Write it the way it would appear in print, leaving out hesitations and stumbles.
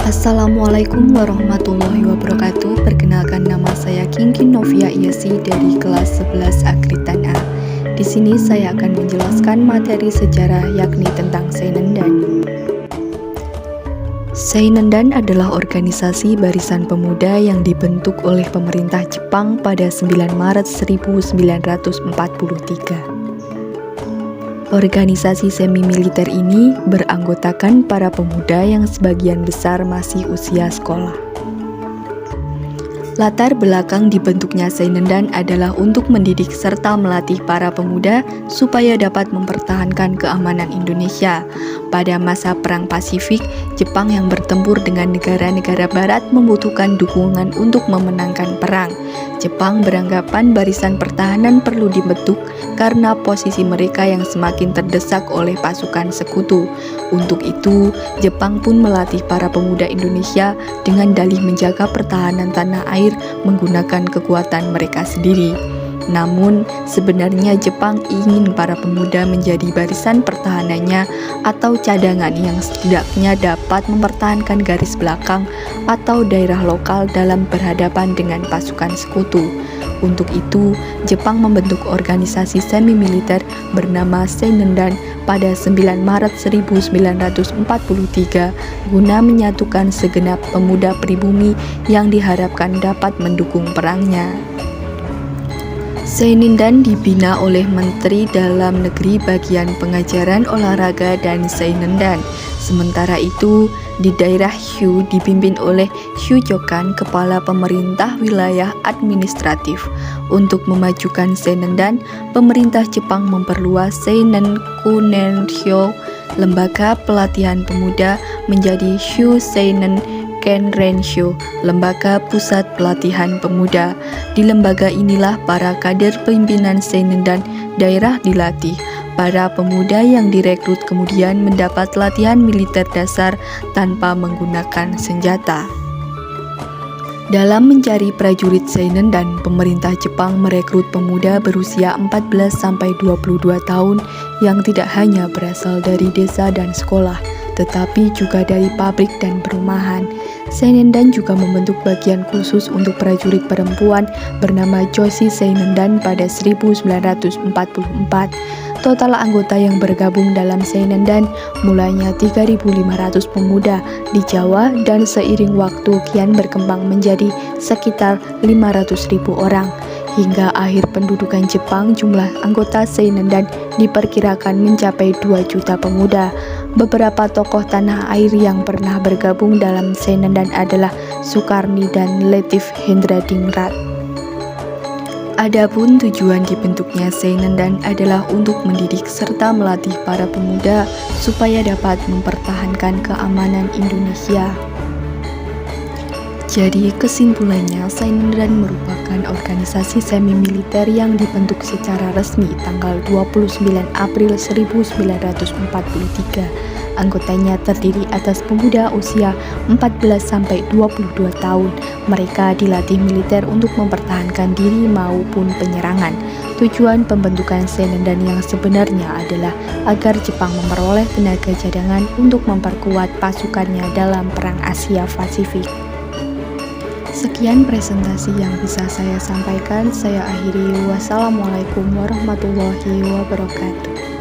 Assalamualaikum warahmatullahi wabarakatuh. Perkenalkan, nama saya Kingkin Novia Iyasi dari kelas 11 Agritan A. Di sini saya akan menjelaskan materi sejarah yakni tentang Sainendan. Sainendan adalah organisasi barisan pemuda yang dibentuk oleh pemerintah Jepang pada 9 Maret 1943. Organisasi semi-militer ini beranggotakan para pemuda yang sebagian besar masih usia sekolah. Latar belakang dibentuknya Sainendan adalah untuk mendidik serta melatih para pemuda supaya dapat mempertahankan keamanan Indonesia. Pada masa Perang Pasifik, Jepang yang bertempur dengan negara-negara Barat membutuhkan dukungan untuk memenangkan perang. Jepang beranggapan barisan pertahanan perlu dibentuk karena posisi mereka yang semakin terdesak oleh pasukan sekutu. Untuk itu, Jepang pun melatih para pemuda Indonesia dengan dalih menjaga pertahanan tanah air menggunakan kekuatan mereka sendiri. Namun, sebenarnya Jepang ingin para pemuda menjadi barisan pertahanannya atau cadangan yang setidaknya dapat mempertahankan garis belakang atau daerah lokal dalam berhadapan dengan pasukan sekutu. Untuk itu, Jepang membentuk organisasi semi-militer bernama Sainendan pada 9 Maret 1943 guna menyatukan segenap pemuda pribumi yang diharapkan dapat mendukung perangnya. Sainendan dibina oleh Menteri Dalam Negeri Bagian Pengajaran Olahraga dan Sainendan. Sementara itu, di daerah Hyu dipimpin oleh Shujokan, Kepala Pemerintah Wilayah Administratif. Untuk memajukan Sainendan, pemerintah Jepang memperluas Seinen Kunensho, lembaga pelatihan pemuda, menjadi Shu Seinen Kenrensho, lembaga pusat pelatihan pemuda. Di lembaga inilah para kader pimpinan Sainendan daerah dilatih. Para pemuda yang direkrut kemudian mendapat latihan militer dasar tanpa menggunakan senjata. Dalam mencari prajurit Sainendan, pemerintah Jepang merekrut pemuda berusia 14-22 tahun yang tidak hanya berasal dari desa dan sekolah, tetapi juga dari pabrik dan perumahan. Sainendan juga membentuk bagian khusus untuk prajurit perempuan bernama Joshi Sainendan pada 1944. Total anggota yang bergabung dalam Sainendan mulanya 3.500 pemuda di Jawa dan seiring waktu kian berkembang menjadi sekitar 500.000 orang. Hingga akhir pendudukan Jepang, jumlah anggota Sainendan diperkirakan mencapai 2 juta pemuda. Beberapa tokoh tanah air yang pernah bergabung dalam Sainendan adalah Sukarni dan Latif Hendradingrat. Adapun tujuan dibentuknya Sainendan adalah untuk mendidik serta melatih para pemuda supaya dapat mempertahankan keamanan Indonesia. Jadi kesimpulannya, Sainendan merupakan organisasi semi-militer yang dibentuk secara resmi tanggal 29 April 1943. Anggotanya terdiri atas pemuda usia 14-22 tahun. Mereka dilatih militer untuk mempertahankan diri maupun penyerangan. Tujuan pembentukan Sainendan yang sebenarnya adalah agar Jepang memperoleh tenaga cadangan untuk memperkuat pasukannya dalam Perang Asia Pasifik. Sekian presentasi yang bisa saya sampaikan. Saya akhiri. Wassalamualaikum warahmatullahi wabarakatuh.